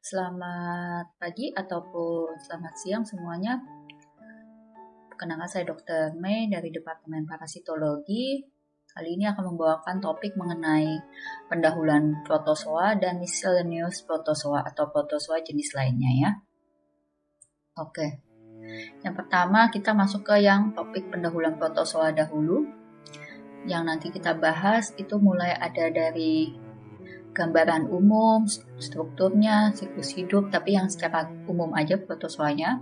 Selamat pagi ataupun selamat siang semuanya. Perkenalkan saya Dr. Mei dari Departemen Parasitologi. Kali ini akan membawakan topik mengenai pendahuluan protozoa dan miscellaneous protozoa atau protozoa jenis lainnya ya. Oke. Yang pertama kita masuk ke yang topik pendahuluan protozoa dahulu. Yang nanti kita bahas itu mulai ada dari gambaran umum, strukturnya, siklus hidup, tapi yang secara umum aja protozoanya,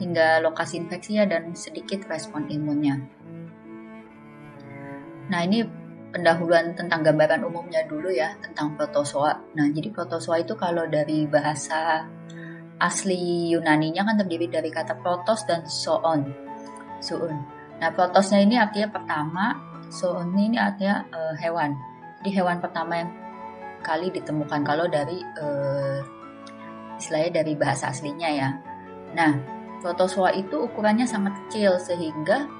hingga lokasi infeksinya dan sedikit respon imunnya. Nah, ini pendahuluan tentang gambaran umumnya dulu ya, tentang protozoa. Nah, jadi protozoa itu kalau dari bahasa asli Yunaninya kan terdiri dari kata protos dan zoon. Nah, protosnya ini artinya pertama, zoon ini artinya hewan. Jadi hewan pertama yang kali ditemukan kalau dari istilahnya dari bahasa aslinya ya. Nah, protozoa itu ukurannya sangat kecil sehingga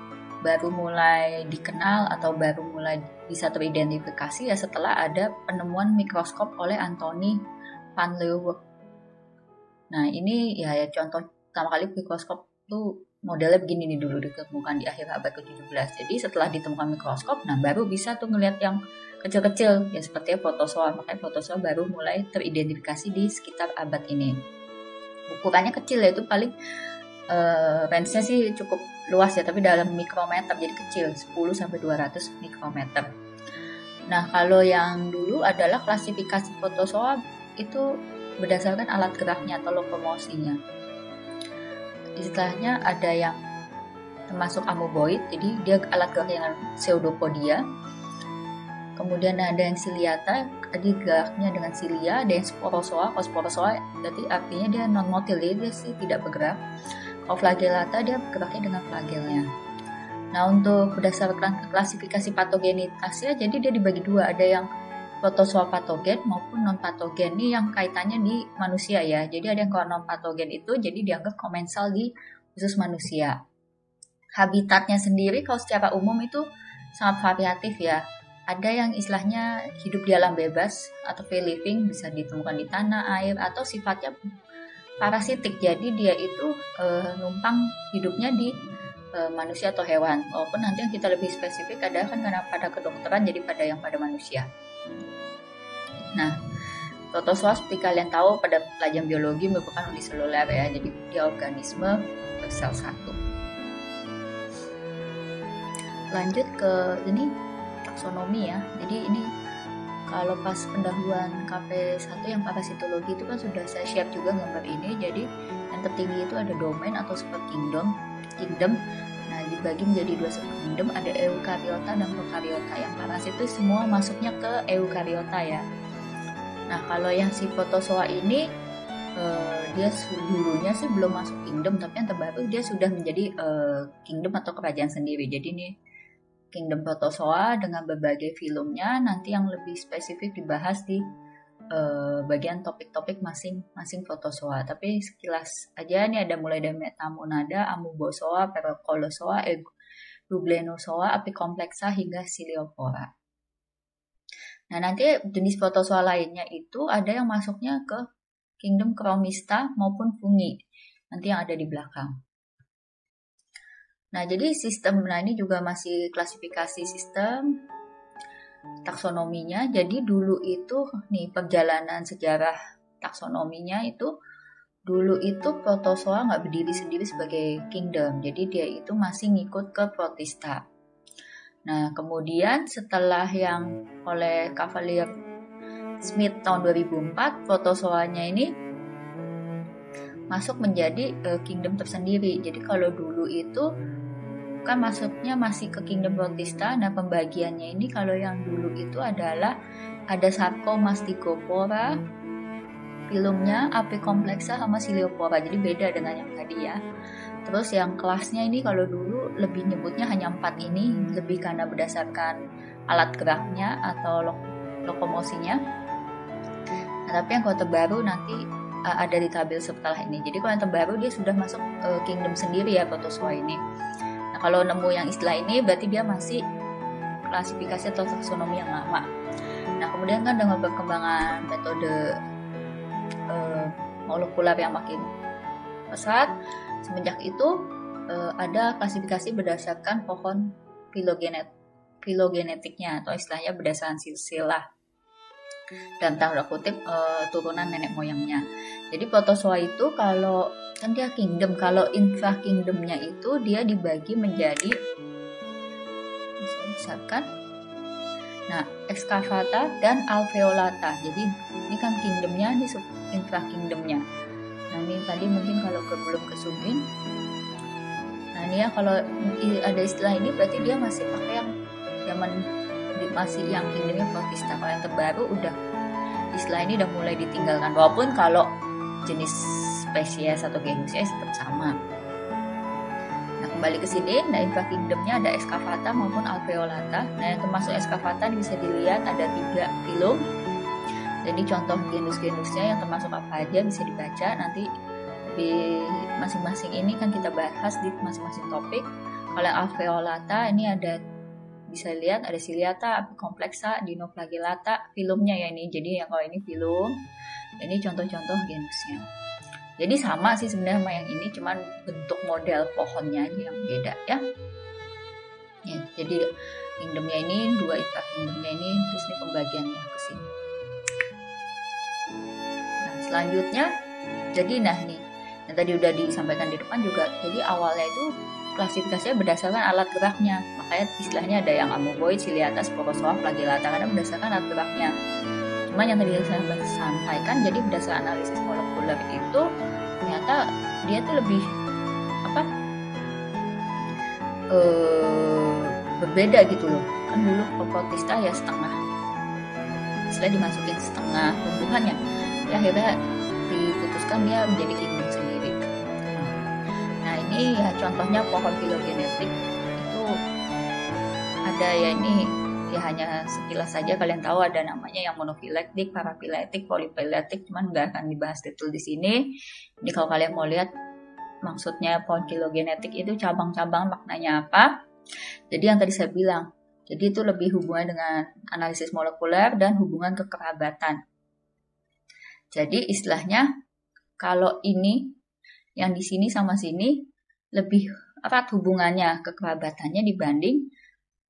baru mulai dikenal atau baru mulai bisa teridentifikasi ya setelah ada penemuan mikroskop oleh Anthony van Leeuwenhoek. Nah, ini ya contoh pertama kali mikroskop itu modelnya begini nih dulu ditemukan di akhir abad ke-17. Jadi setelah ditemukan mikroskop, nah baru bisa tuh ngelihat yang kecil-kecil ya seperti protozoa. Makanya protozoa baru mulai teridentifikasi di sekitar abad ini. Ukurannya kecil ya, itu paling range-nya sih cukup luas ya, tapi dalam mikrometer, jadi kecil, 10-200 mikrometer. Nah, kalau yang dulu adalah klasifikasi protozoa itu berdasarkan alat geraknya atau lokomosinya. Istilahnya ada yang termasuk amoeboid, jadi dia alat geraknya dengan pseudopodia. Kemudian ada yang ciliata, jadi geraknya dengan cilia. Ada yang sporozoa. Kalau sporozoa berarti artinya dia non-motil, jadi dia sih tidak bergerak. Kalau flagellata dia geraknya dengan flagelnya. Nah, untuk berdasarkan klasifikasi patogenitasnya, jadi dia dibagi dua. Ada yang protozoa patogen maupun non-patogen. Ini yang kaitannya di manusia ya. Jadi ada yang kalau non-patogen itu jadi dianggap komensal di khusus manusia. Habitatnya sendiri kalau secara umum itu sangat variatif ya. Ada yang istilahnya hidup di alam bebas atau free living, bisa ditemukan di tanah, air, atau sifatnya parasitik. Jadi dia itu numpang hidupnya di manusia atau hewan. Walaupun nanti yang kita lebih spesifik adalah kan karena pada kedokteran jadi pada yang pada manusia. Nah, protozoa seperti kalian tahu pada pelajaran biologi merupakan uniseluler ya. Jadi dia organisme bersel satu. Lanjut ke ini taksonomi ya. Jadi ini kalau pas pendahuluan KP1 yang parasitologi itu kan sudah saya share juga gambar ini. Jadi yang tertinggi itu ada domain atau superkingdom. Nah, dibagi menjadi dua superkingdom, ada eukariota dan prokariota. Yang parasit itu semua masuknya ke eukariota ya. Nah, kalau yang si protozoa ini dia dulunya sih belum masuk kingdom, tapi yang terbaru dia sudah menjadi kingdom atau kerajaan sendiri. Jadi ini kingdom protozoa dengan berbagai filumnya, nanti yang lebih spesifik dibahas di bagian topik-topik masing-masing protozoa. Tapi sekilas aja nih ada mulai dari Metamonada, Amoebozoa, Percolozoa, Euglenozoa, Apicomplexa hingga Coleophora. Nah, nanti jenis protozoa lainnya itu ada yang masuknya ke kingdom Chromista maupun fungi. Nanti yang ada di belakang. Nah, jadi sistem ini juga masih klasifikasi sistem taksonominya. Jadi dulu itu nih perjalanan sejarah taksonominya itu dulu itu protozoa nggak berdiri sendiri sebagai kingdom. Jadi dia itu masih ngikut ke protista. Nah, kemudian setelah yang oleh Cavalier Smith tahun 2004, protozoanya ini masuk menjadi kingdom tersendiri. Jadi kalau dulu itu kan masuknya masih ke kingdom protista. Nah, pembagiannya ini kalau yang dulu itu adalah ada Sarcomastigophora, filumnya Apicomplexa sama Coleophora. Jadi beda dengan yang tadi ya. Terus yang kelasnya ini kalau dulu lebih nyebutnya hanya 4 ini, lebih karena berdasarkan alat geraknya atau lokomosinya. Nah, tapi yang kalau terbaru nanti ada di tabel setelah ini. Jadi kalau yang terbaru dia sudah masuk kingdom sendiri ya protozoa ini. Nah, kalau nemu yang istilah ini berarti dia masih klasifikasi atau taksonomi yang lama. Nah, kemudian kan dengan perkembangan metode molekuler yang makin pesat. Semenjak itu ada klasifikasi berdasarkan pohon filogenetiknya, atau istilahnya berdasarkan silsilah, dalam tanda kutip turunan nenek moyangnya. Jadi protozoa itu kalau kan dia kingdom, kalau infra kingdomnya itu dia dibagi menjadi, misalkan, nah excavata dan alveolata. Jadi ini kan kingdomnya, ini infra kingdomnya. Nah ini tadi mungkin kalau belum ke zoom in. Nah ini ya, kalau ada istilah ini berarti dia masih pakai yang zaman masih yang kingdomnya protista. Kalau yang terbaru udah istilah ini udah mulai ditinggalkan, walaupun kalau jenis spesies atau genusnya tetap sama. Nah kembali ke sini, nah infra kingdomnya ada excavata maupun alveolata. Nah yang termasuk excavata bisa dilihat ada 3 filum. Jadi contoh genus-genusnya yang termasuk apa aja bisa dibaca nanti di masing-masing ini kan kita bahas di masing-masing topik. Kalau alveolata ini ada, bisa lihat ada Ciliata, Apicomplexa, Dinoflagellata, filumnya ya ini. Jadi yang kalau ini filum, ini contoh-contoh genusnya. Jadi sama sih sebenarnya sama yang ini, cuman bentuk model pohonnya aja yang beda ya. Ya jadi kingdomnya ini 2 infra kingdomnya ini, terus ini pembagiannya ke sini. Nah selanjutnya, jadi nah nih yang tadi udah disampaikan di depan juga. Jadi awalnya itu klasifikasinya berdasarkan alat geraknya, makanya istilahnya ada yang amoeboid, Ciliata, Sporozoa, Flagellata, karena berdasarkan alat geraknya. Cuma yang tadi saya sampaikan, jadi berdasarkan analisis molekuler itu ternyata dia tuh lebih berbeda gitu loh. Kan dulu protista ya setengah, istilah dimasukin setengah tumbuhannya, ya akhirnya diputuskan dia menjadi kingdom sendiri. Nah ini ya contohnya pohon filogenetik itu ada ya, ini ya hanya sekilas saja kalian tahu ada namanya yang monofilektik, parafilektik, polifilektik, cuman nggak akan dibahas detail di sini. Jadi kalau kalian mau lihat maksudnya pohon filogenetik itu cabang-cabang maknanya apa. Jadi yang tadi saya bilang, jadi itu lebih hubungan dengan analisis molekuler dan hubungan kekerabatan. Jadi istilahnya kalau ini yang di sini sama sini lebih erat hubungannya, kekerabatannya dibanding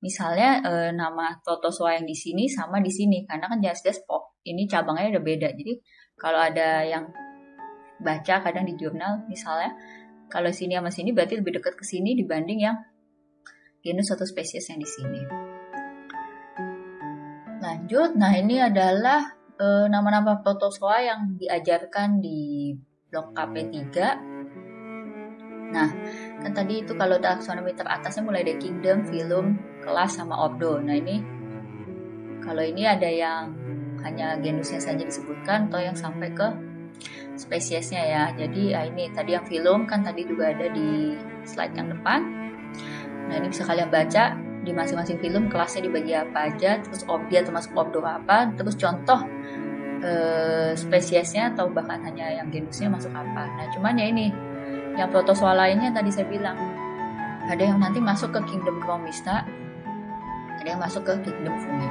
misalnya nama protozoa yang di sini sama di sini, karena kan jelas-jelas ini cabangnya udah beda. Jadi kalau ada yang baca kadang di jurnal misalnya kalau sini sama sini berarti lebih dekat ke sini dibanding yang genus atau spesies yang di sini. Lanjut, nah ini adalah nama-nama protozoa yang diajarkan di blok KP3. Nah, kan tadi itu kalau taksonomi teratasnya mulai dari kingdom, filum, kelas, sama ordo. Nah ini, kalau ini ada yang hanya genusnya saja disebutkan atau yang sampai ke spesiesnya ya. Jadi ini tadi yang filum kan tadi juga ada di slide yang depan. Nah ini bisa kalian baca di masing-masing filum kelasnya dibagi apa aja, terus dia termasuk ordo apa, terus contoh spesiesnya atau bahkan hanya yang genusnya masuk apa. Nah cuman ya ini yang protozoa lainnya tadi saya bilang ada yang nanti masuk ke kingdom Chromista, ada yang masuk ke kingdom Fungi.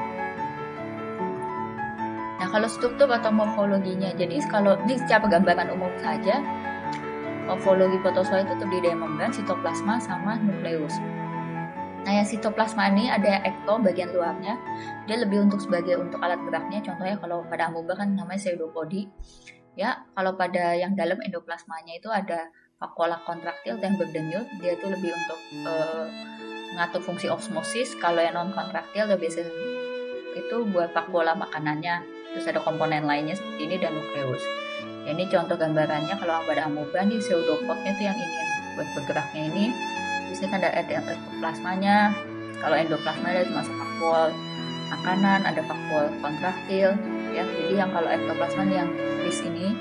Nah kalau struktur atau morfologinya, jadi kalau ini secara gambaran umum saja, morfologi protozoa itu terdiri dari membran, sitoplasma, sama nukleus. Nah yang sitoplasma ini ada ekto bagian luarnya, dia lebih untuk sebagai untuk alat geraknya. Contohnya kalau pada amoeba kan namanya pseudopodi. Ya kalau pada yang dalam endoplasmanya itu ada vakuola kontraktil yang berdenyut, dia itu lebih untuk mengatur fungsi osmosis. Kalau yang non kontraktil dia biasa itu buat vakuola makanannya. Terus ada komponen lainnya seperti ini dan nukleus. Ya, ini contoh gambarannya kalau pada amoeba nih pseudopodnya itu yang ini yang buat bergeraknya ini. Biasanya kan ada endoplasmanya. Kalau endoplasma ada termasuk vakuol makanan, ada vakuol kontraktil. Ya, jadi yang kalau ektoplasma yang kris ini,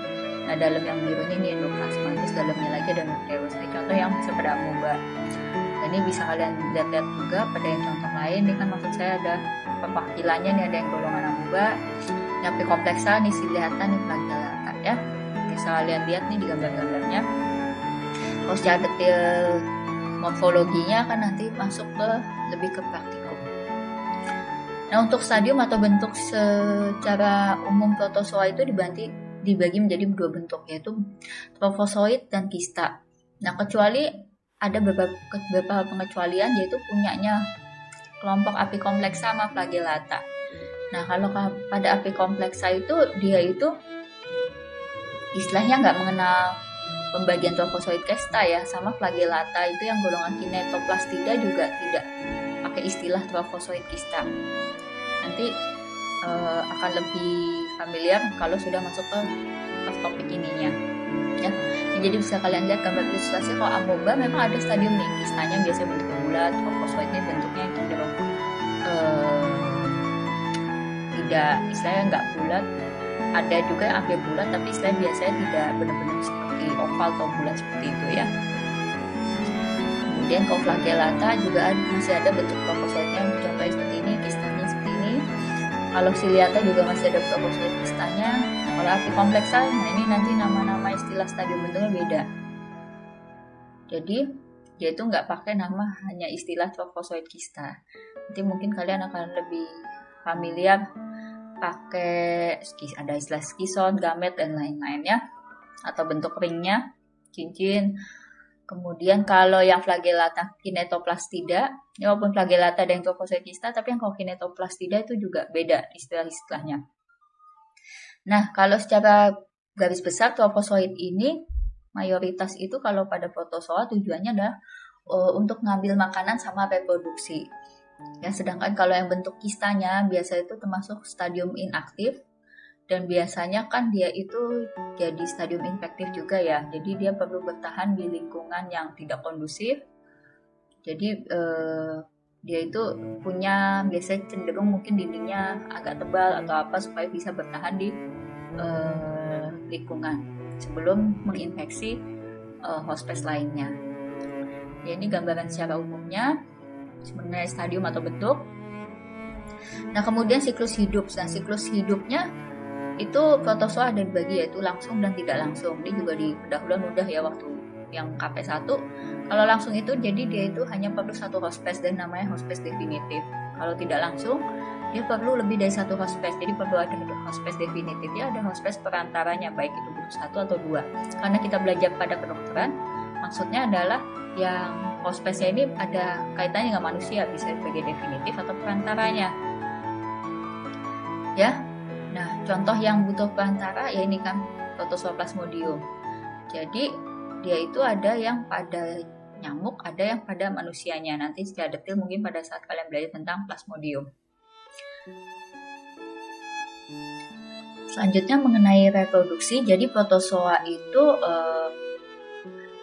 nah dalam yang biru ini endoplasma, terus dalamnya lagi ada nukleus. Ini contoh yang bisa pada amoeba. Dan ini bisa kalian lihat-lihat juga pada yang contoh lain. Ini kan maksud saya ada perwakilannya nih, ada yang golongan amoeba, yang Apicomplexa, nih Ciliata, nih Flagellata ya. Bisa kalian lihat nih di gambar-gambarnya. Kalau secara detail morfologinya kan nanti masuk ke lebih ke praktikum. Nah untuk stadium atau bentuk secara umum protozoa itu dibagi menjadi dua bentuk, yaitu trofozoid dan kista. Nah, kecuali ada beberapa pengecualian, yaitu punyanya kelompok apikompleksa sama flagellata. Nah, kalau pada apikompleksa itu dia itu istilahnya nggak mengenal pembagian trofozoid kista ya, sama flagellata itu yang golongan kinetoplastida juga tidak pakai istilah trofozoid kista. Nanti akan lebih familiar kalau sudah masuk ke topik ininya ya. Jadi bisa kalian lihat gambar ilustrasi, kalau amoeba memang ada stadium nih, kistanya biasanya bentuknya bulat, trofozoidnya bentuknya cenderung tidak, istilahnya nggak bulat. Ada juga yang hampir bulat, tapi istilahnya biasanya tidak benar-benar seperti oval atau bulat seperti itu ya. Kemudian kalau flagellata juga masih ada bentuk trofozoidnya, contohnya seperti ini, kistanya seperti ini. Kalau ciliata juga masih ada trofozoid kistanya. Nah, kalau apikompleksa, nah ini nanti nama-nama istilah stadium bentuknya beda. Jadi dia itu nggak pakai nama, hanya istilah trofozoid kista. Nanti mungkin kalian akan lebih familiar pakai ada istilah skison, gamet dan lain-lain ya, atau bentuk ringnya, cincin. Kemudian kalau yang flagellata kinetoplastida, ya walaupun flagellata ada yang trofozoid kista, tapi yang kalau kinetoplastida itu juga beda istilah-istilahnya. Nah, kalau secara garis besar trofozoid ini mayoritas itu kalau pada protozoa tujuannya adalah untuk ngambil makanan sama reproduksi. Ya, sedangkan kalau yang bentuk kistanya biasa itu termasuk stadium inaktif, dan biasanya kan dia itu jadi stadium infektif juga ya. Jadi dia perlu bertahan di lingkungan yang tidak kondusif. Jadi dia itu punya biasanya cenderung mungkin dindingnya agak tebal atau apa supaya bisa bertahan di lingkungan sebelum menginfeksi hospes lainnya. Ya, ini gambaran secara umumnya sebenarnya stadium atau bentuk. Nah, kemudian siklus hidup. Nah, siklus hidupnya itu protozoa ada dibagi, yaitu langsung dan tidak langsung. Ini juga di pendahuluan udah ya waktu yang KP1. Kalau langsung itu jadi dia itu hanya perlu satu hospes dan namanya hospes definitif. Kalau tidak langsung dia perlu lebih dari satu hospes. Jadi perlu ada hospes definitif ya, ada hospes perantaranya, baik itu bentuk 1 atau 2. Karena kita belajar pada kedokteran, maksudnya adalah yang hospesnya ini ada kaitannya dengan manusia, bisa sebagai definitif atau perantaranya. Ya. Nah, contoh yang butuh perantara ya ini kan protozoa plasmodium. Jadi dia itu ada yang pada nyamuk, ada yang pada manusianya. Nanti secara detail mungkin pada saat kalian belajar tentang plasmodium. Selanjutnya mengenai reproduksi. Jadi protozoa itu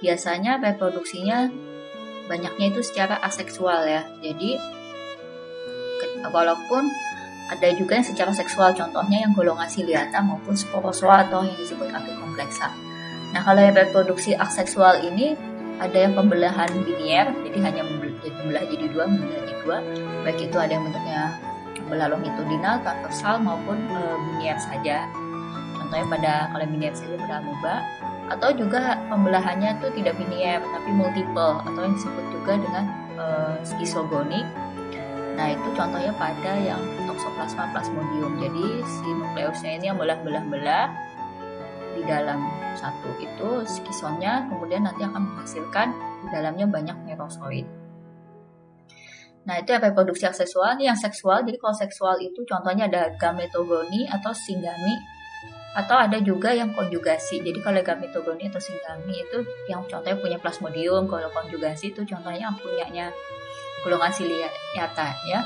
biasanya reproduksinya banyaknya itu secara aseksual ya. Jadi walaupun ada juga yang secara seksual, contohnya yang golongan ciliata maupun sporozoa atau yang disebut apikompleksa. Nah, kalau yang reproduksi aseksual ini ada yang pembelahan binier, jadi hanya membelah jadi dua, baik itu ada yang bentuknya pembelah longitudinal, transversal maupun binier saja. Contohnya pada kalau binier saja pada amoeba, atau juga pembelahannya itu tidak binier tapi multiple atau yang disebut juga dengan skizogonik. Nah, itu contohnya pada yang Toxoplasma plasmodium. Jadi si nukleusnya ini yang belah-belah di dalam satu itu skisonnya, kemudian nanti akan menghasilkan di dalamnya banyak merozoid. Nah, itu yang reproduksi aseksual. Ini yang seksual. Jadi kalau seksual itu contohnya ada gametogoni atau singgami, atau ada juga yang konjugasi. Jadi kalau gametogoni atau singgami itu yang contohnya punya plasmodium, kalau konjugasi itu contohnya yang punyanya golongan ciliata ya.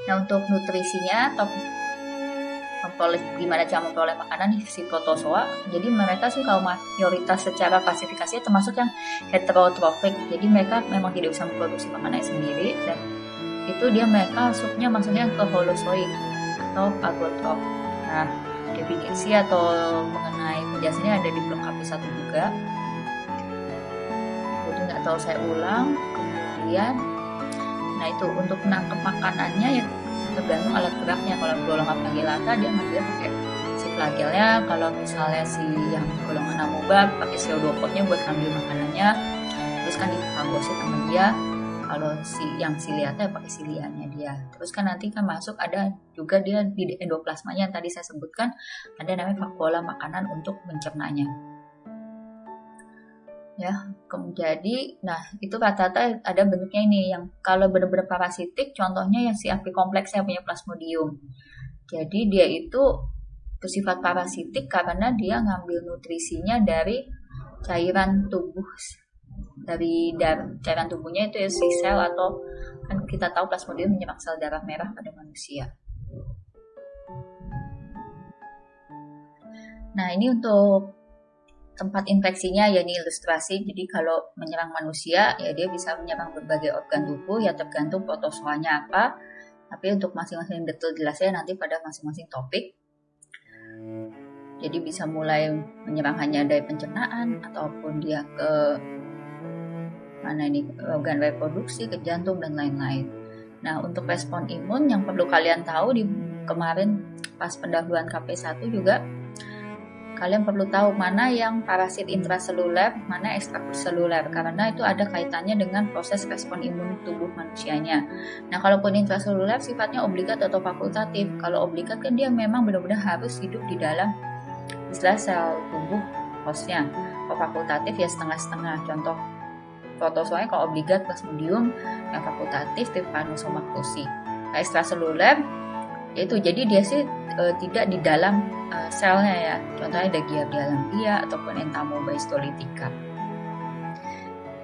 Nah, untuk nutrisinya atau gimana cara memperoleh makanan si protozoa, jadi mereka sih kalau mayoritas secara klasifikasinya termasuk yang heterotrofik. Jadi mereka memang tidak bisa memproduksi makanannya sendiri, dan itu mereka masuknya ke holozoik atau agotrof. Nah, definisi atau mengenai penjelasannya ada di blog KP1 juga. Jadi nggak tahu saya ulang. Kemudian, nah itu untuk menangkap makanannya ya tergantung alat geraknya. Kalau golongan flagellata dia ngambil pakai si flagelnya. Kalau misalnya si yang golongan amoeba pakai pseudopodnya buat ngambil makanannya. Terus kan difagosit sama dia. Kalau yang ciliata ya pakai cilianya dia. Terus kan nanti kan masuk ada juga dia di endoplasmanya yang tadi saya sebutkan, ada namanya vakuola makanan untuk mencernanya. Ya, jadi, nah itu rata-rata ada bentuknya ini. Yang kalau benar-benar parasitik, contohnya yang si api kompleks yang punya Plasmodium. Jadi dia itu bersifat parasitik karena dia ngambil nutrisinya dari cairan tubuh, dari cairan tubuhnya itu ya si sel, atau kan kita tahu Plasmodium menyerang sel darah merah pada manusia. Nah ini untuk tempat infeksinya ya, ini ilustrasi. Jadi kalau menyerang manusia ya dia bisa menyerang berbagai organ tubuh ya, tergantung protozoanya apa. Tapi untuk masing-masing detail jelasnya nanti pada masing-masing topik. Jadi bisa mulai menyerang hanya dari pencernaan ataupun dia ke mana ini, organ reproduksi, ke jantung dan lain-lain. Nah untuk respon imun yang perlu kalian tahu, di kemarin pas pendahuluan KP1 juga kalian perlu tahu mana yang parasit intraseluler, mana ekstraseluler, karena itu ada kaitannya dengan proses respon imun tubuh manusianya. Nah, kalaupun intraseluler sifatnya obligat atau fakultatif. Kalau obligat kan dia memang benar-benar harus hidup di dalam istilah sel tubuh hostnya. Kalau fakultatif ya setengah-setengah. Contoh protozoanya kalau obligat Plasmodium, yang fakultatif Trypanosoma cruzi. Nah, ekstraseluler yaitu jadi dia sih tidak di dalam selnya ya. Contohnya ada Giardia ataupun Entamoeba histolytica.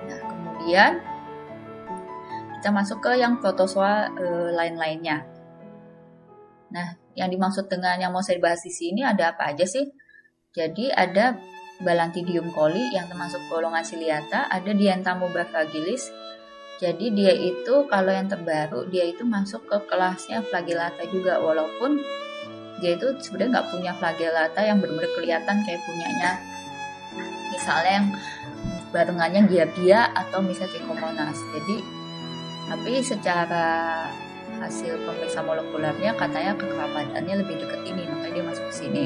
Nah, kemudian kita masuk ke yang protozoa lain-lainnya. Nah, yang dimaksud dengan yang mau saya bahas di sini ada apa aja sih? Jadi ada Balantidium coli yang termasuk golongan ciliata, ada Dientamoeba fragilis. Jadi dia itu kalau yang terbaru dia itu masuk ke kelasnya flagellata juga, walaupun dia itu sebenarnya nggak punya flagellata yang benar-benar kelihatan kayak punyanya misalnya yang barengannya Giardia atau misalnya Trichomonas. Jadi tapi secara hasil pemeriksaan molekulernya katanya kekerabatannya lebih dekat ini, makanya dia masuk ke sini.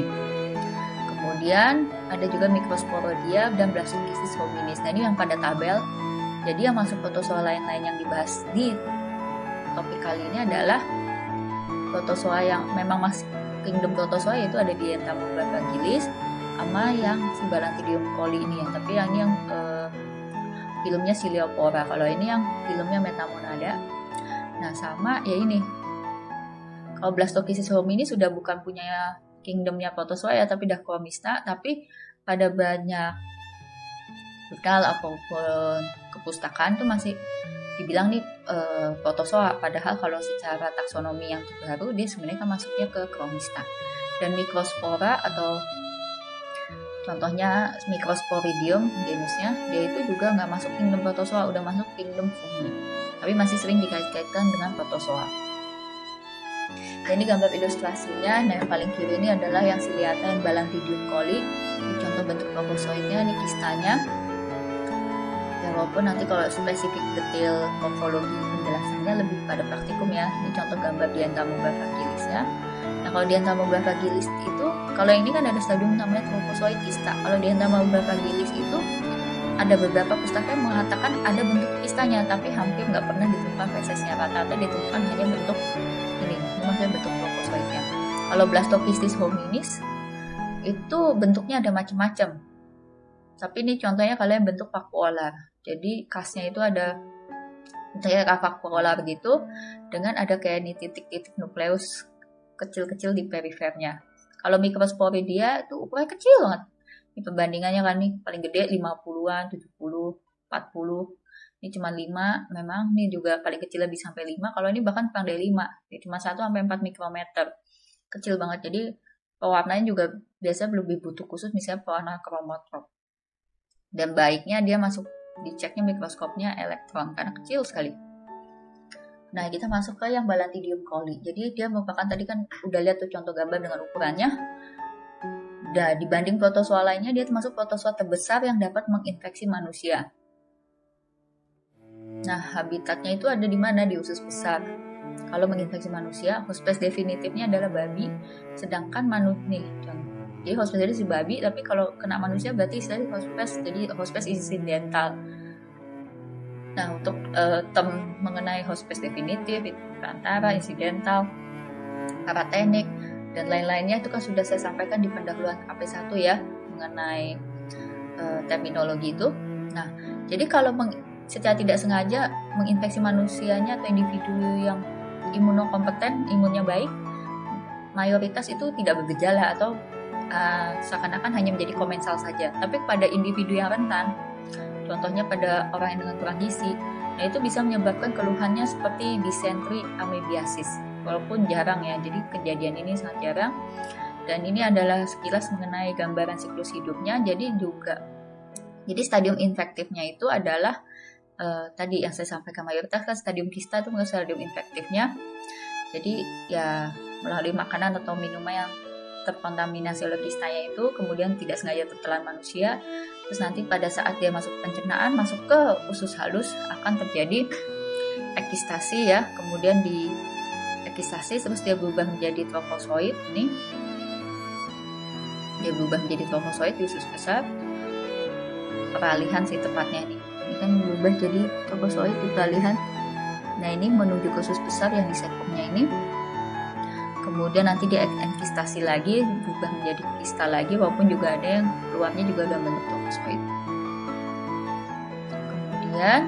Kemudian ada juga Microsporidia dan Blastocystis hominis. Nah ini yang pada tabel. Jadi yang masuk protozoa lain-lain yang dibahas di topik kali ini adalah protozoa yang memang masih kingdom protozoa, yaitu ada di Entamoeba fragilis sama yang si Balantidium coli ini, tapi yang ini yang filmnya Ciliopora. Kalau ini yang filmnya Metamonada. Nah sama ya ini. Kalau Blastocystis hominis sudah bukan punya kingdomnya protozoa ya, tapi Dacromista. Tapi pada banyak bekal ataupun kepustakaan tuh masih dibilang nih protozoa, padahal kalau secara taksonomi yang terbaru dia sebenarnya kan masuknya ke Chromista. Dan Microspora atau contohnya Microsporidium genusnya, dia itu juga nggak masuk kingdom protozoa, udah masuk kingdom fungi, tapi masih sering dikait-kaitkan dengan protozoa. Dan ini gambar ilustrasinya. Nah yang paling kiri ini adalah yang ciliata yang Balantidium coli. Ini contoh bentuk protozoidnya, ini kistanya. Walaupun nanti kalau spesifik detail morfologi penjelasannya lebih pada praktikum ya. Ini contoh gambar Dientamoeba fragilis ya. Nah kalau Dientamoeba fragilis itu, kalau ini kan ada stadium namanya trophozoid kista. Kalau Dientamoeba fragilis itu ada beberapa pustaka yang mengatakan ada bentuk kistanya, tapi hampir nggak pernah ditemukan fesesnya. Rata-rata ditemukan hanya bentuk ini maksudnya bentuk trophozoidnya. Kalau Blastocystis hominis itu bentuknya ada macam-macam. Tapi ini contohnya kalian bentuk vakuolar. Jadi khasnya itu ada kayak vakuolar gitu, dengan ada kayak ini titik-titik nukleus kecil-kecil di perifernya. Kalau Microsporidia itu ukurannya kecil banget. Ini perbandingannya kan nih paling gede 50-an, 70, 40. Ini cuma 5, memang ini juga paling kecil lebih sampai 5. Kalau ini bahkan kurang dari 5. Ini cuma 1 sampai 4 mikrometer. Kecil banget. Jadi pewarnanya juga biasa lebih butuh khusus, misalnya pewarna kromotrop. Dan baiknya dia masuk diceknya mikroskopnya elektron karena kecil sekali. Nah kita masuk ke yang Balantidium coli. Jadi dia merupakan, tadi kan udah lihat tuh contoh gambar dengan ukurannya. Dan dibanding protozoa lainnya dia termasuk protozoa terbesar yang dapat menginfeksi manusia. Nah habitatnya itu ada di mana? Di usus besar. Kalau menginfeksi manusia, hospes definitifnya adalah babi. Sedangkan nih contoh. Jadi hospes jadi si babi, tapi kalau kena manusia berarti istilahnya hospes, jadi hospes incidental. Nah, untuk term mengenai host-space definitif, perantara, insidental, paratenik, dan lain-lainnya itu kan sudah saya sampaikan di pendahuluan AP1 ya, mengenai terminologi itu. Nah, jadi kalau secara tidak sengaja menginfeksi manusianya atau individu yang imunokompeten, imunnya baik, mayoritas itu tidak bergejala atau seakan-akan hanya menjadi komensal saja. Tapi pada individu yang rentan, contohnya pada orang yang dengan kurang gizi, nah itu bisa menyebabkan keluhannya seperti dysentery amoebiasis. Walaupun jarang ya, jadi kejadian ini sangat jarang. Dan ini adalah sekilas mengenai gambaran siklus hidupnya. Jadi stadium infektifnya itu adalah tadi yang saya sampaikan, mayoritas kan stadium kista itu mengenai stadium infektifnya. Jadi ya melalui makanan atau minuman yang terkontaminasi oleh kistanya itu, kemudian tidak sengaja tertelan manusia, terus nanti pada saat dia masuk pencernaan, masuk ke usus halus, akan terjadi ekistasi ya, kemudian di ekistasi terus dia berubah menjadi trofozoid nih. Dia berubah menjadi trofozoid di usus besar, peralihan sih tepatnya ini kan berubah jadi trofozoid di peralihan. Nah ini menuju ke usus besar yang di sekumnya ini, kemudian nanti dia enkistasi lagi, berubah menjadi kista lagi, walaupun juga ada yang keluarnya juga udah bentuk trofozoid. Kemudian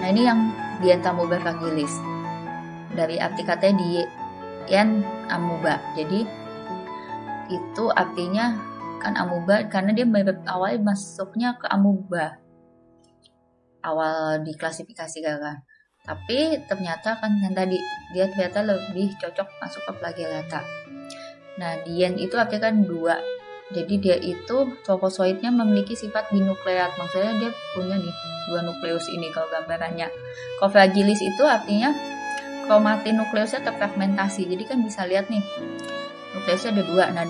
nah ini yang Dientamoeba fragilis, dari arti katanya dien amuba, jadi itu artinya kan amuba karena dia awalnya masuknya ke amuba awal diklasifikasikan kan, tapi ternyata kan yang tadi dia ternyata lebih cocok masuk ke flagellata. Nah dien itu artinya kan dua, jadi dia itu trofozoidnya memiliki sifat binukleat, maksudnya dia punya nih dua nukleus ini kalau gambarannya. Kalau fragilis itu artinya kromatin nukleusnya terfragmentasi, jadi kan bisa lihat nih nukleusnya ada dua. Nah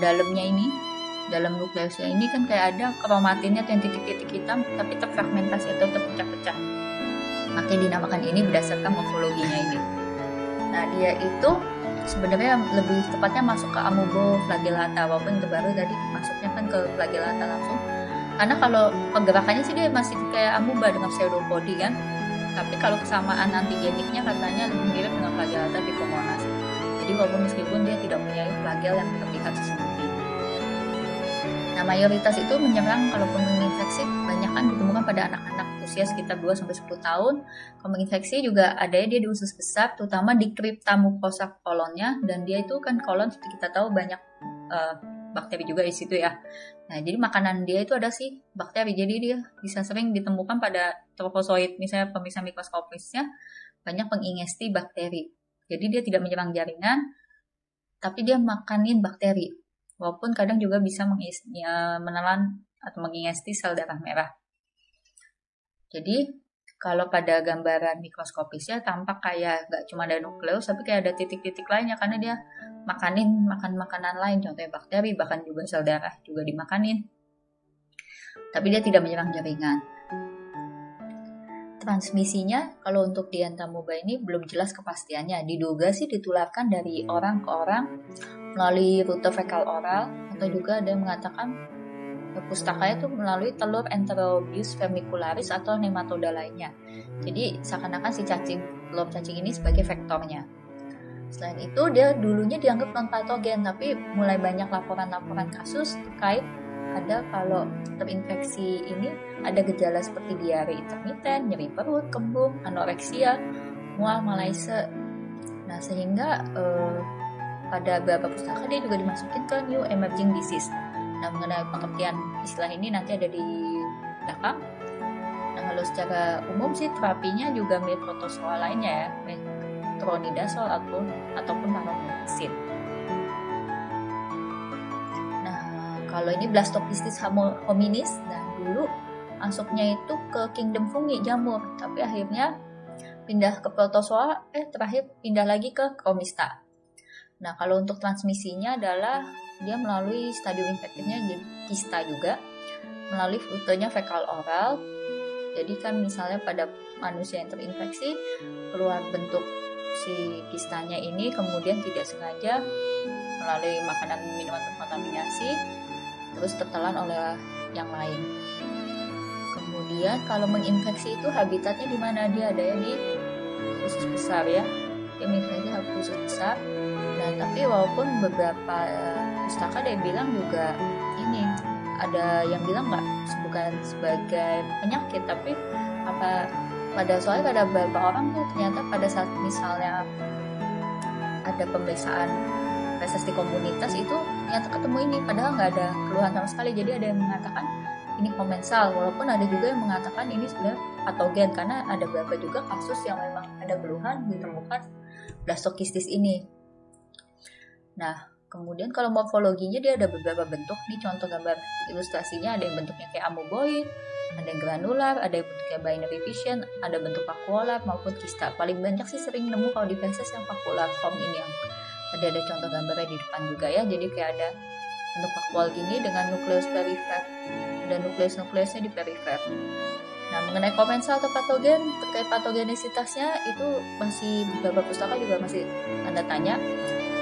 dalam nukleusnya ini kan kayak ada kromatinnya yang titik-titik hitam tapi terfragmentasi atau terpecah-pecah, makanya dinamakan ini berdasarkan morfologinya ini. Nah dia itu sebenarnya lebih tepatnya masuk ke amuboflagellata, walaupun terbaru tadi masuknya kan ke flagellata langsung, karena kalau pergerakannya sih dia masih kayak amuba dengan pseudopodi kan, tapi kalau kesamaan antigeniknya katanya lebih mirip dengan flagellata bicomonas. Jadi walaupun meskipun dia tidak mempunyai flagel yang terlihat sesungguhnya. Nah mayoritas itu menyerang kalaupun menginfeksi banyak kan ditemukan pada anak-anak usia sekitar 2-10 tahun. Kalau menginfeksi juga ada dia di usus besar, terutama di crypta mucosa kolonnya, dan dia itu kan kolon seperti kita tahu banyak bakteri juga di situ ya. Nah jadi makanan dia itu ada sih bakteri, jadi dia bisa sering ditemukan pada trofozoid, misalnya pemirsa mikroskopisnya banyak pengingesti bakteri. Jadi dia tidak menyerang jaringan, tapi dia makanin bakteri. Walaupun kadang juga bisa menelan atau mengingesti sel darah merah. Jadi kalau pada gambaran mikroskopisnya tampak kayak gak cuma ada nukleus, tapi kayak ada titik-titik lainnya karena dia makan makanan lain, contohnya bakteri, bahkan juga sel darah juga dimakanin. Tapi dia tidak menyerang jaringan. Transmisinya kalau untuk Dientamoeba ini belum jelas kepastiannya. Diduga sih ditularkan dari orang ke orang melalui rute fekal oral, atau juga ada yang mengatakan pustakanya itu melalui telur Enterobius vermicularis atau nematoda lainnya. Jadi seakan-akan si telur cacing ini sebagai vektornya. Selain itu dia dulunya dianggap non patogen, tapi mulai banyak laporan-laporan kasus terkait ada kalau terinfeksi ini ada gejala seperti diare intermiten, nyeri perut, kembung, anoreksia, mual, malaise. Nah sehingga pada beberapa pustaka dia juga dimasukin ke new emerging disease. Nah mengenai pengertian istilah ini nanti ada di belakang. Nah kalau secara umum sih terapinya juga mirip protozoa lainnya ya, metronidazol ataupun paromomycin. Kalau ini Blastocystis hominis, dan dulu masuknya itu ke kingdom fungi, jamur, tapi akhirnya pindah ke protozoa, terakhir pindah lagi ke Chromista. Nah kalau untuk transmisinya adalah dia melalui stadium infektifnya jadi kista juga, melalui rutenya fekal oral. Jadi kan misalnya pada manusia yang terinfeksi keluar bentuk si kistanya ini, kemudian tidak sengaja melalui makanan minuman terkontaminasi terus tertelan oleh yang lain. Kemudian kalau menginfeksi itu habitatnya di mana? Dia ada ya di usus besar ya. Dia menginfeksi usus besar. Nah, tapi walaupun beberapa pustaka ada yang bilang juga ini, ada yang bilang nggak bukan sebagai penyakit, tapi soalnya ada beberapa orang tuh ternyata pada saat misalnya ada pemeriksaan feses di komunitas itu ternyata ketemu ini, padahal nggak ada keluhan sama sekali. Jadi ada yang mengatakan ini komensal, walaupun ada juga yang mengatakan ini sebenarnya patogen, karena ada beberapa juga kasus yang memang ada keluhan ditemukan blastokistis ini. Nah, kemudian kalau morfologinya dia ada beberapa bentuk. Nih contoh gambar ilustrasinya, ada yang bentuknya kayak amoeboid, ada yang granular, ada yang bentuknya binary fission, ada bentuk vakuolar maupun kista. Paling banyak sih sering nemu kalau di feses yang vakuolar form ini, yang tadi ada contoh gambarnya di depan juga ya. Jadi kayak ada bentuk vakuol gini dengan nukleus perifer dan nukleusnya di perifer. Nah, mengenai komensal atau patogen, terkait patogenisitasnya itu masih beberapa pustaka juga masih tanda tanya,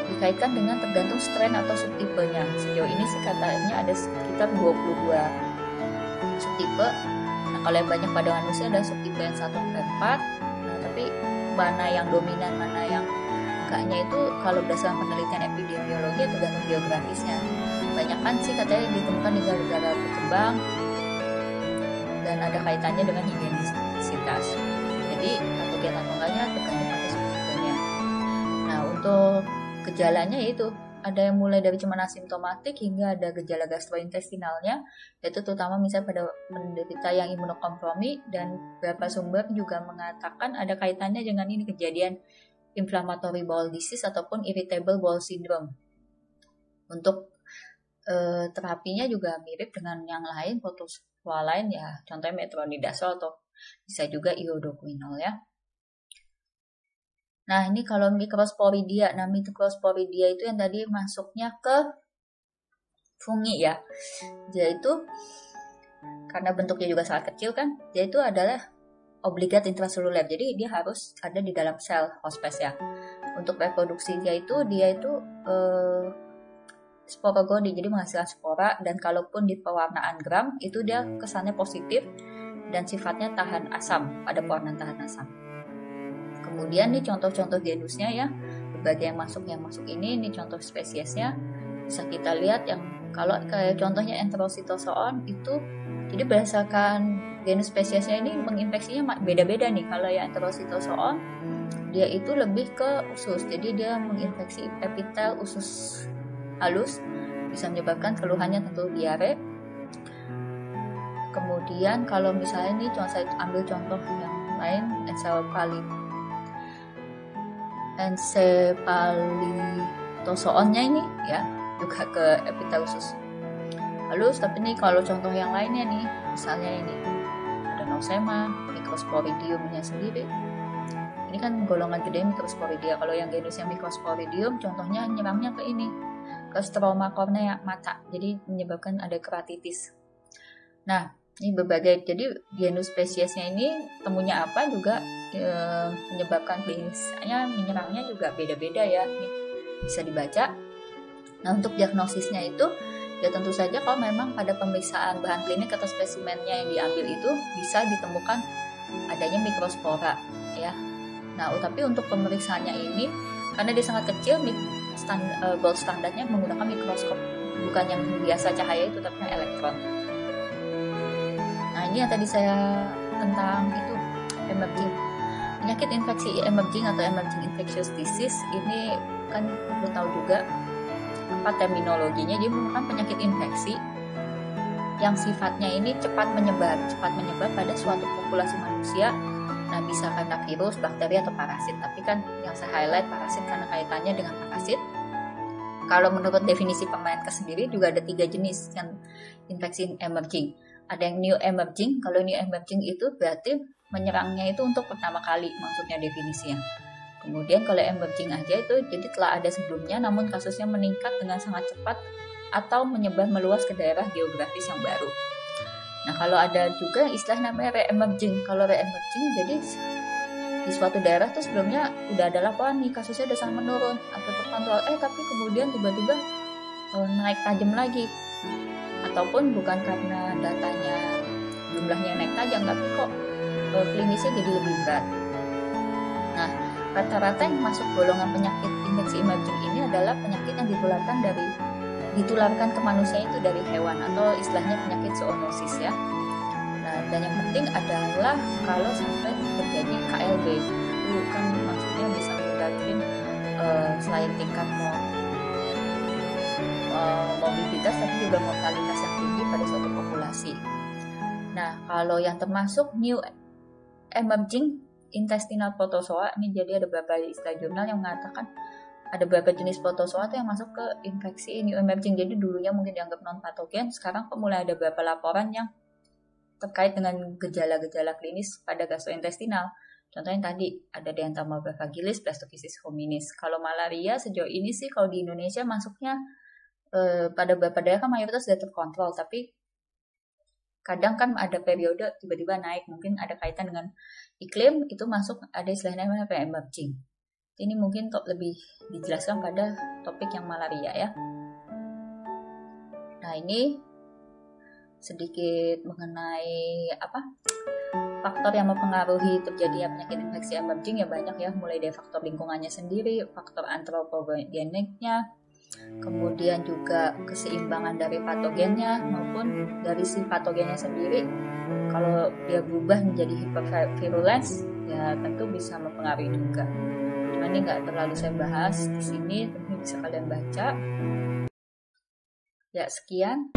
dikaitkan dengan tergantung strain atau subtipenya. Sejauh ini sih katanya ada sekitar 22 subtipe. Nah, kalau yang banyak pada manusia ada subtipe yang 1-4. Nah, tapi mana yang dominan, mana yang enggaknya itu kalau berdasarkan penelitian epidemiologi tergantung geografisnya. Kebanyakan sih katanya ditemukan di negara berkembang dan ada kaitannya dengan higienisitas. Jadi patogen atau enggaknya tergantung pada subtipenya. Nah, untuk gejalanya itu ada yang mulai dari cuma asimptomatik hingga ada gejala gastrointestinalnya, yaitu terutama misalnya pada penderita yang imunokompromi, dan beberapa sumber juga mengatakan ada kaitannya dengan ini kejadian inflammatory bowel disease ataupun irritable bowel syndrome. Untuk terapinya juga mirip dengan yang lain, protozoa lain ya, contohnya metronidazole atau bisa juga iodoquinol ya. Nah, ini kalau microsporidia. Nah, microsporidia itu yang tadi masuknya ke fungi ya. Yaitu karena bentuknya juga sangat kecil kan, yaitu adalah obligat intraseluler. Jadi dia harus ada di dalam sel hospes ya. Untuk reproduksinya itu dia itu sporogoni, jadi menghasilkan spora, dan kalaupun di pewarnaan gram itu dia kesannya positif dan sifatnya tahan asam, pada pewarnaan tahan asam. Kemudian nih contoh-contoh genusnya ya, berbagai yang masuk ini contoh spesiesnya. Bisa kita lihat yang kalau kayak contohnya Enterocitozoon itu, jadi berdasarkan genus spesiesnya ini menginfeksinya beda-beda nih. Kalau yang Enterocitozoon dia itu lebih ke usus, jadi dia menginfeksi epitel usus halus, bisa menyebabkan keluhannya tentu diare. Kemudian kalau misalnya nih saya ambil contoh yang lain, Encephalitozoonnya ini ya juga ke epitel usus halus. Tapi nih kalau contoh yang lainnya nih, misalnya ini ada Nosema, Microsporidiumnya sendiri. Ini kan golongan gede Microsporidia. Kalau yang genusnya Microsporidium contohnya nyerangnya ke ini, ke stroma kornea mata, jadi menyebabkan ada keratitis. Nah, ini berbagai, jadi genus spesiesnya ini temunya apa juga menyebabkan biasanya menyerangnya juga beda-beda ya, ini bisa dibaca. Nah, untuk diagnosisnya itu ya tentu saja kalau memang pada pemeriksaan bahan klinik atau spesimennya yang diambil itu bisa ditemukan adanya mikrospora ya. Nah, tapi untuk pemeriksaannya ini karena dia sangat kecil, gold standarnya menggunakan mikroskop, bukan yang biasa cahaya itu tapi yang elektron. Nah, ini yang tadi saya tentang itu emerging penyakit infeksi emerging atau emerging infectious disease. Ini kan perlu tahu juga apa terminologinya. Jadi merupakan penyakit infeksi yang sifatnya ini cepat menyebar pada suatu populasi manusia. Nah, bisa karena virus, bakteri, atau parasit. Tapi kan yang saya highlight parasit karena kaitannya dengan parasit. Kalau menurut definisi Permenkes sendiri juga ada 3 jenis yang infeksi emerging. Ada yang new emerging. Kalau new emerging itu berarti menyerangnya itu untuk pertama kali, maksudnya definisinya. Kemudian kalau emerging aja itu jadi telah ada sebelumnya namun kasusnya meningkat dengan sangat cepat atau menyebar meluas ke daerah geografis yang baru. Nah, kalau ada juga istilah namanya re-emerging. Kalau re-emerging jadi di suatu daerah tuh sebelumnya udah ada laporan nih kasusnya udah sangat menurun atau terpantau, tapi kemudian tiba-tiba naik tajam lagi. Ataupun bukan karena datanya jumlahnya naik tajam, tapi kok klinisnya jadi lebih berat. Nah, rata-rata yang masuk golongan penyakit infeksi emerging ini adalah penyakit yang ditularkan ke manusia itu dari hewan, atau istilahnya penyakit zoonosis ya. Nah, dan yang penting adalah kalau sampai terjadi KLB, itu kan maksudnya bisa menyebabkan selain tingkat mobilitas tapi juga mortalitas yang tinggi pada suatu populasi. Nah, kalau yang termasuk new emerging intestinal protozoa ini, jadi ada beberapa istilah jurnal yang mengatakan ada beberapa jenis protozoa yang masuk ke infeksi new emerging. Jadi dulunya mungkin dianggap non patogen, sekarang mulai ada beberapa laporan yang terkait dengan gejala-gejala klinis pada gastrointestinal. Contohnya tadi ada Dianthomorpha fragilis, Blastophysis hominis. Kalau malaria sejauh ini sih kalau di Indonesia masuknya pada beberapa daerah mayoritas sudah terkontrol, tapi kadang kan ada periode tiba-tiba naik, mungkin ada kaitan dengan iklim, itu masuk ada istilahnya namanya emerging. Ini mungkin lebih dijelaskan pada topik yang malaria ya. Nah, ini sedikit mengenai faktor yang mempengaruhi terjadinya penyakit infeksi emerging ya banyak ya, mulai dari faktor lingkungannya sendiri, faktor antropogeniknya, kemudian juga keseimbangan dari patogennya maupun dari si patogennya sendiri. Kalau dia berubah menjadi hypervirulence ya tentu bisa mempengaruhi juga. Cuma ini nggak terlalu saya bahas di sini, tapi bisa kalian baca. Ya, sekian.